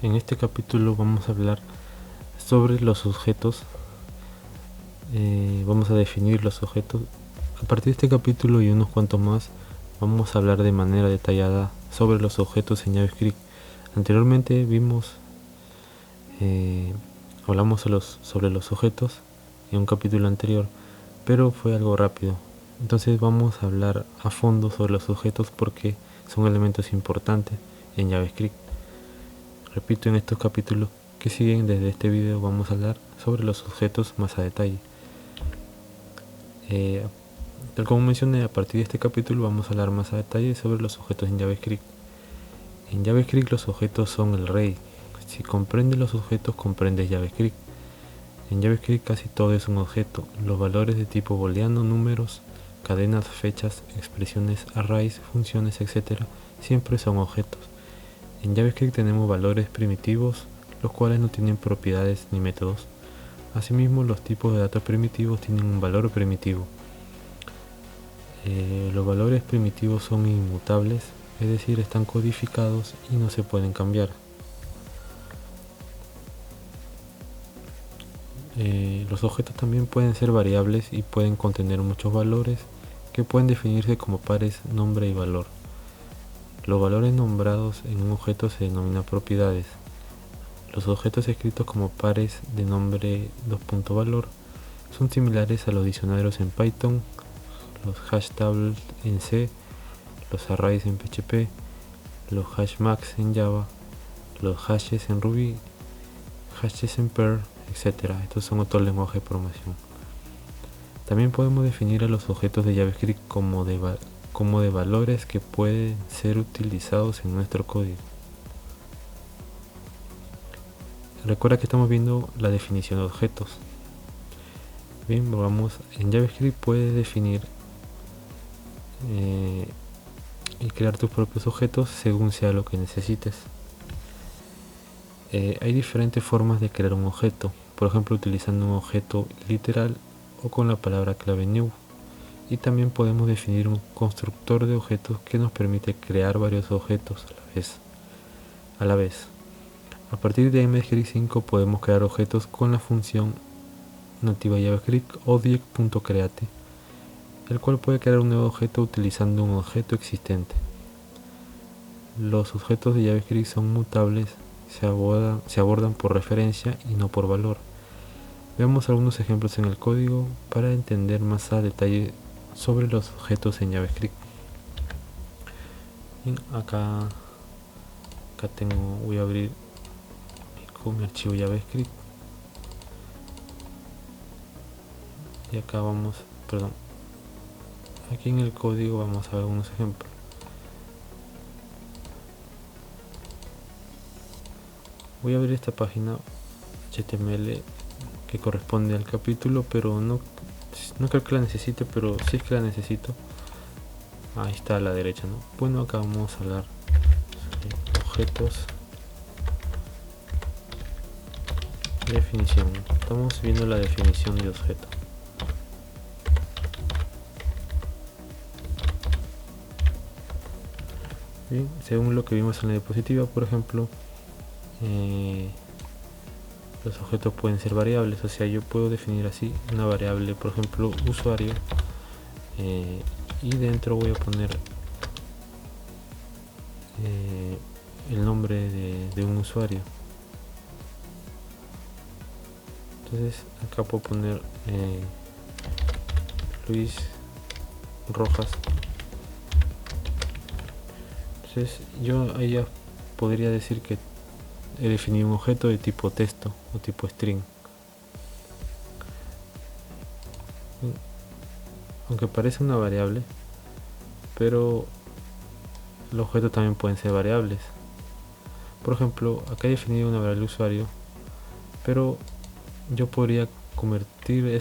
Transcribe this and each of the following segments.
En este capítulo vamos a hablar sobre los objetos. Vamos a definir los objetos. A partir de este capítulo y unos cuantos más, vamos a hablar de manera detallada sobre los objetos en JavaScript. Anteriormente hablamos sobre los objetos en un capítulo anterior, pero fue algo rápido. Entonces vamos a hablar a fondo sobre los objetos porque son elementos importantes en JavaScript. Repito, en estos capítulos que siguen desde este video vamos a hablar sobre los objetos más a detalle. Tal como mencioné, a partir de este capítulo vamos a hablar más a detalle sobre los objetos en JavaScript. En JavaScript los objetos son el rey. Si comprendes los objetos, comprendes JavaScript. En JavaScript casi todo es un objeto. Los valores de tipo booleano, números, cadenas, fechas, expresiones, arrays, funciones, etc. siempre son objetos. En JavaScript tenemos valores primitivos, los cuales no tienen propiedades ni métodos. Asimismo, los tipos de datos primitivos tienen un valor primitivo. Los valores primitivos son inmutables, es decir, están codificados y no se pueden cambiar. Los objetos también pueden ser variables y pueden contener muchos valores que pueden definirse como pares nombre y valor. Los valores nombrados en un objeto se denominan propiedades. Los objetos escritos como pares de nombre .valor son similares a los diccionarios en Python, los hash tables en C, los arrays en PHP, los hash max en Java, los hashes en Ruby, hashes en Perl, etc. Estos son otros lenguajes de programación. También podemos definir a los objetos de JavaScript como de valores que pueden ser utilizados en nuestro código. Recuerda que estamos viendo la definición de objetos. Bien, en JavaScript puedes definir y crear tus propios objetos según sea lo que necesites. Hay diferentes formas de crear un objeto, por ejemplo utilizando un objeto literal o con la palabra clave new. Y también podemos definir un constructor de objetos que nos permite crear varios objetos a la vez. A partir de MScript 5 podemos crear objetos con la función nativa JavaScript object.create, el cual puede crear un nuevo objeto utilizando un objeto existente. Los objetos de JavaScript son mutables, se abordan por referencia y no por valor. Veamos algunos ejemplos en el código para entender más a detalle sobre los objetos en JavaScript. Bien, acá voy a abrir mi archivo JavaScript y acá aquí en el código vamos a ver algunos ejemplos. Voy a abrir esta página HTML que corresponde al capítulo, pero no creo que la necesite, pero si es que la necesito. Ahí está a la derecha, ¿no? Bueno, acá vamos a hablar de objetos. Definición. Estamos viendo la definición de objeto. Bien, según lo que vimos en la diapositiva, por ejemplo, los objetos pueden ser variables, o sea, yo puedo definir así una variable, por ejemplo, usuario, y dentro voy a poner el nombre de un usuario. Entonces acá puedo poner Luis Rojas. Entonces yo ahí ya podría decir que he definido un objeto de tipo texto o tipo string. Aunque parece una variable, pero los objetos también pueden ser variables. Por ejemplo, acá he definido una variable usuario, pero yo podría convertir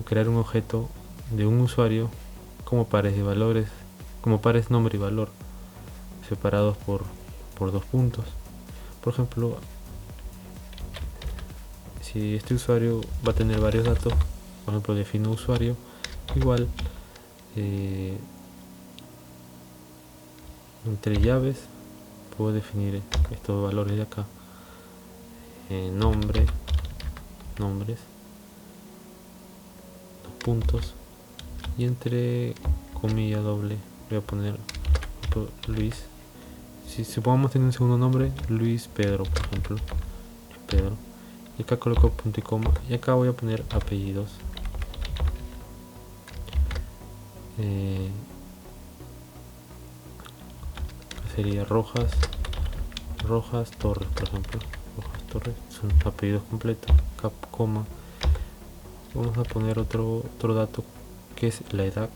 crear un objeto de un usuario como pares de valores, como pares nombre y valor, separados por 2 puntos. Por ejemplo, si este usuario va a tener varios datos, por ejemplo defino usuario igual Entre llaves puedo definir estos valores de acá. Nombres, los puntos, y entre comilla doble voy a poner Luis. Si supongamos tener un segundo nombre, Luis Pedro, por ejemplo, Luis Pedro, y acá coloco punto y coma, y acá voy a poner apellidos. Sería Rojas Torres, por ejemplo. Rojas Torres son apellidos completos, coma. Vamos a poner otro dato, que es la edad.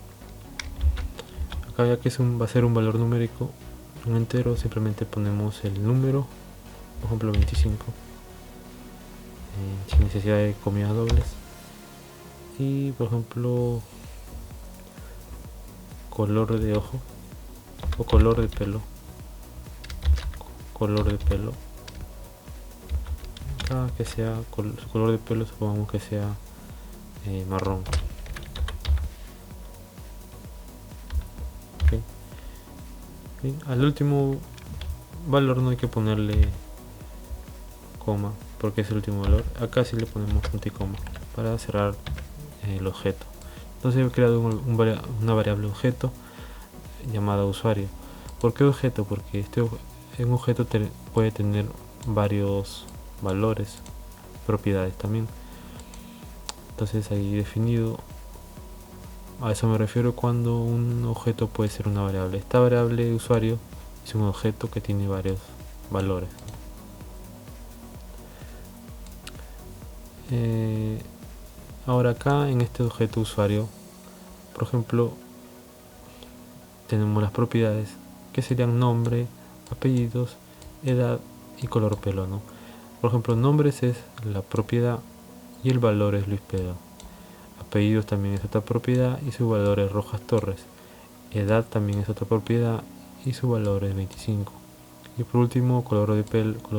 Acá, ya que va a ser un valor numérico, un entero, simplemente ponemos el número, por ejemplo 25, sin necesidad de comillas dobles. Y por ejemplo, color de ojo o color de pelo. Acá que sea su color de pelo, supongamos que sea marrón. Okay. Bien, al último valor no hay que ponerle coma porque es el último valor. Acá sí le ponemos punto y coma para cerrar el objeto. Entonces he creado una variable objeto llamada usuario. ¿Por qué objeto? Porque un objeto puede tener varios valores, propiedades también. Entonces ahí definido, a eso me refiero cuando un objeto puede ser una variable. Esta variable de usuario es un objeto que tiene varios valores. Ahora acá en este objeto usuario, por ejemplo, tenemos las propiedades que serían nombre, apellidos, edad y color pelo, ¿no? Por ejemplo, nombres es la propiedad y el valor es Luis Pedro. Apellidos también es otra propiedad y su valor es Rojas Torres. Edad también es otra propiedad y su valor es 25. Y por último, color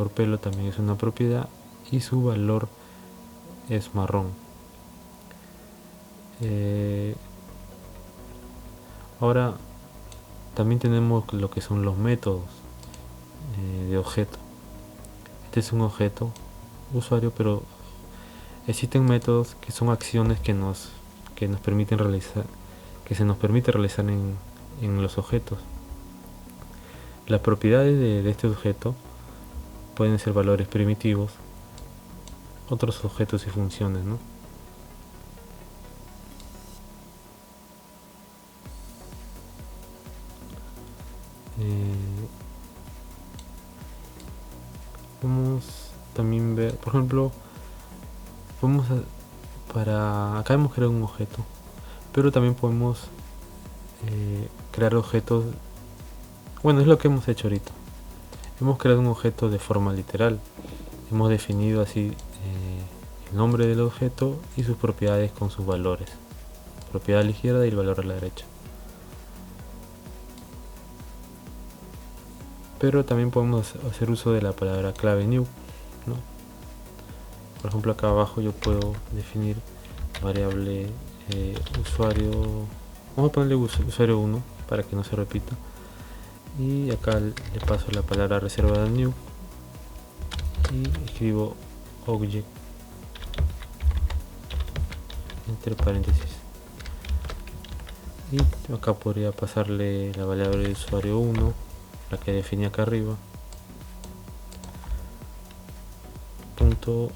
pelo también es una propiedad y su valor es marrón. Ahora también tenemos lo que son los métodos de objeto. Este es un objeto usuario, pero existen métodos que son acciones que nos permiten realizar, que se nos permite realizar en los objetos. Las propiedades de este objeto pueden ser valores primitivos, otros objetos y funciones, ¿no? Vamos también ver, por ejemplo, acá hemos creado un objeto, pero también podemos crear objetos. Bueno, es lo que hemos hecho ahorita. Hemos creado un objeto de forma literal. Hemos definido así el nombre del objeto y sus propiedades con sus valores. Propiedad a la izquierda y el valor a la derecha. Pero también podemos hacer uso de la palabra clave new, ¿no? Por ejemplo, acá abajo yo puedo definir variable usuario. Vamos a ponerle usuario 1 para que no se repita. Y acá le paso la palabra reservada new y escribo object entre paréntesis. Y acá podría pasarle la variable de usuario 1, la que definí acá arriba, punto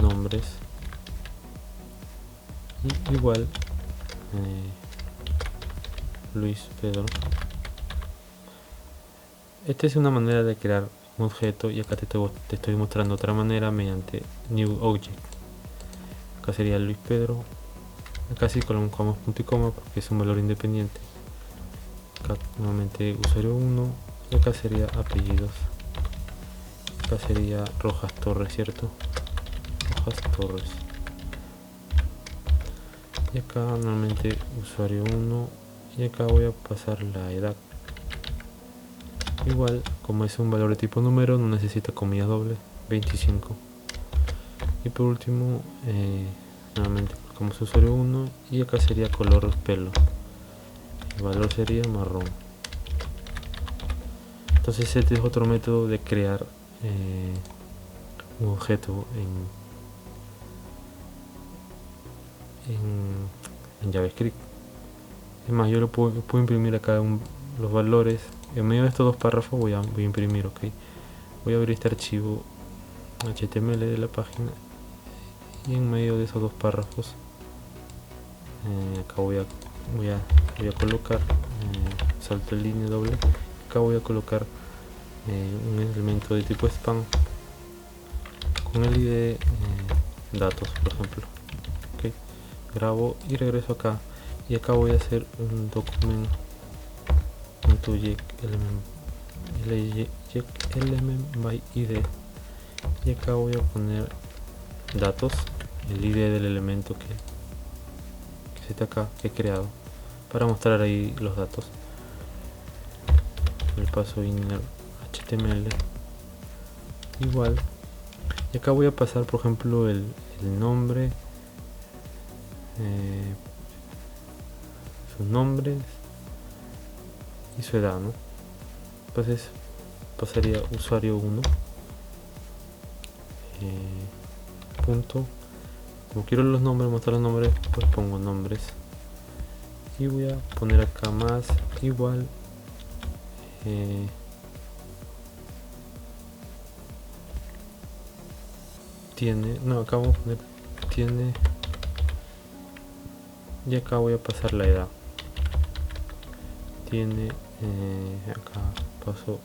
nombres, y igual Luis Pedro. Esta es una manera de crear un objeto, y acá te estoy mostrando otra manera mediante new object. Acá sería Luis Pedro. Acá sí colocamos punto y coma porque es un valor independiente. Acá nuevamente usuario 1 y acá sería apellidos. Acá sería Rojas Torres, ¿cierto? Rojas Torres. Y acá nuevamente usuario 1 y acá voy a pasar la edad. Igual, como es un valor de tipo número, no necesita comillas dobles, 25. Y por último, nuevamente como es usuario 1 y acá sería color pelo. El valor sería marrón. Entonces este es otro método de crear un objeto en JavaScript. Es más, yo lo puedo imprimir acá los valores. En medio de estos dos párrafos voy a imprimir, ok. Voy a abrir este archivo HTML de la página y en medio de esos dos párrafos acá voy a colocar salto en línea doble. Acá voy a colocar un elemento de tipo spam con el ID datos, por ejemplo. Okay. Grabo y regreso acá, y acá voy a hacer un document.element by id, y acá voy a poner datos, el ID del elemento que está acá, que he creado, para mostrar ahí los datos. El paso inner HTML igual, y acá voy a pasar, por ejemplo, el nombre, sus nombres y su edad, ¿no? Entonces pasaría usuario 1 punto, como quiero los nombres, mostrar los nombres, pues pongo nombres, y voy a poner acá más igual acá vamos a poner tiene, y acá voy a pasar la edad. Tiene acá paso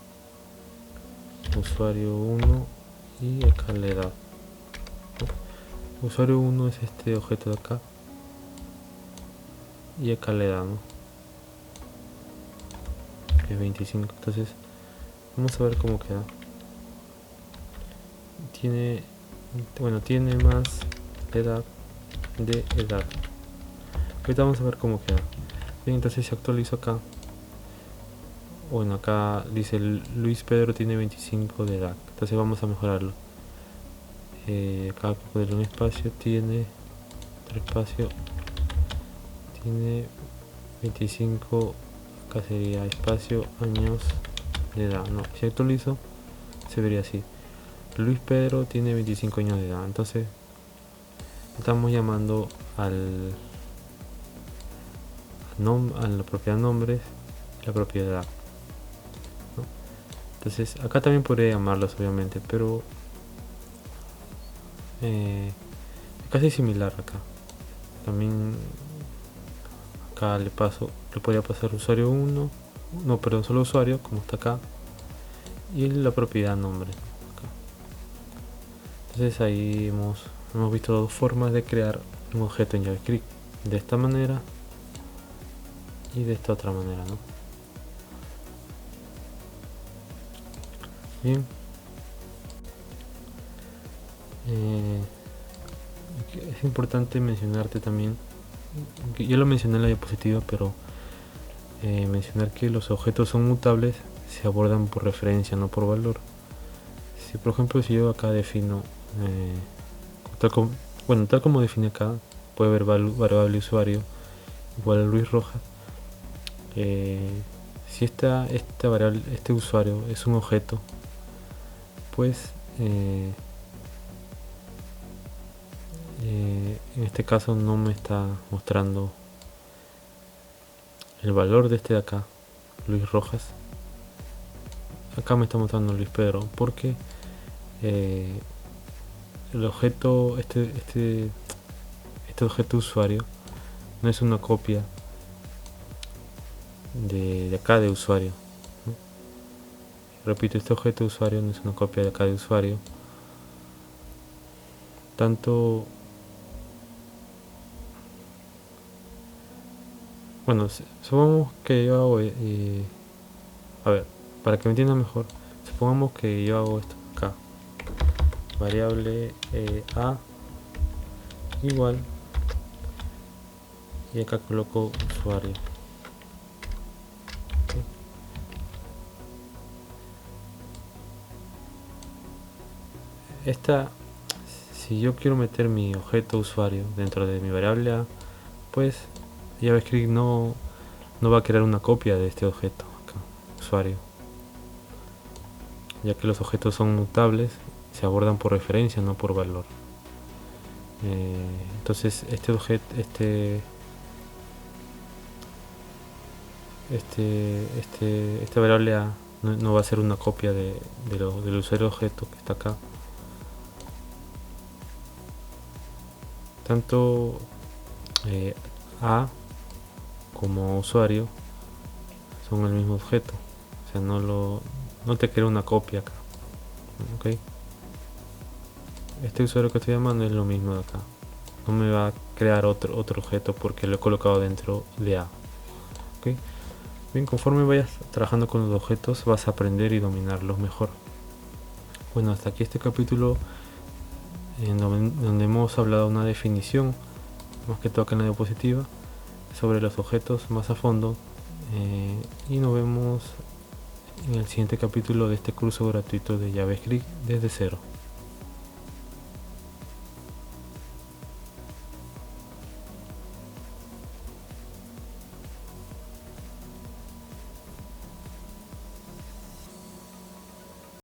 usuario 1 y acá la edad. Usuario 1 es este objeto de acá, y acá la edad, ¿no? Es 25. Entonces vamos a ver cómo queda. Tiene más edad de edad. Ahorita vamos a ver cómo queda. Bien, entonces si actualizo acá, bueno, acá dice Luis Pedro tiene 25 de edad. Entonces vamos a mejorarlo. Acá ponerle un espacio, tiene otro espacio, tiene 25, acá sería espacio años de edad. No, si actualizo se vería así: Luis Pedro tiene 25 años de edad. Entonces estamos llamando a la propiedad nombres y la propiedad edad, ¿no? Entonces acá también podría llamarlos, obviamente, pero casi similar acá. También acá le podría pasar usuario 1, no, perdón, solo usuario, como está acá, y la propiedad nombre acá. Entonces ahí hemos visto dos formas de crear un objeto en JavaScript: de esta manera y de esta otra manera, ¿no? Bien. Es importante mencionarte también, que yo lo mencioné en la diapositiva, pero mencionar que los objetos son mutables, se abordan por referencia, no por valor. Si por ejemplo, si yo acá defino tal como define acá, puede haber variable usuario igual a Luis Rojas. Si esta variable, este usuario es un objeto, pues en este caso no me está mostrando el valor de este de acá, Luis Rojas. Acá me está mostrando Luis Pedro, porque el objeto, este objeto usuario no es una copia de acá de usuario, ¿no? Repito, este objeto de usuario no es una copia de acá de usuario. Tanto, bueno, supongamos que yo hago, a ver, para que me entiendan mejor, supongamos que yo hago esto acá, variable a igual, y acá coloco usuario. Si yo quiero meter mi objeto usuario dentro de mi variable a, pues JavaScript no va a crear una copia de este objeto acá, usuario. ya que los objetos son mutables, se abordan por referencia, no por valor. Entonces esta variable A no va a ser una copia del usuario objeto que está acá. Tanto A como usuario son el mismo objeto, o sea, no te crea una copia acá. ¿Okay? Este usuario que estoy llamando es lo mismo de acá, no me va a crear otro objeto porque lo he colocado dentro de A. ¿Okay? Bien, conforme vayas trabajando con los objetos vas a aprender y dominarlos mejor. Bueno, hasta aquí este capítulo en donde hemos hablado de una definición, más que todo acá en la diapositiva, sobre los objetos más a fondo, y nos vemos en el siguiente capítulo de este curso gratuito de JavaScript desde cero.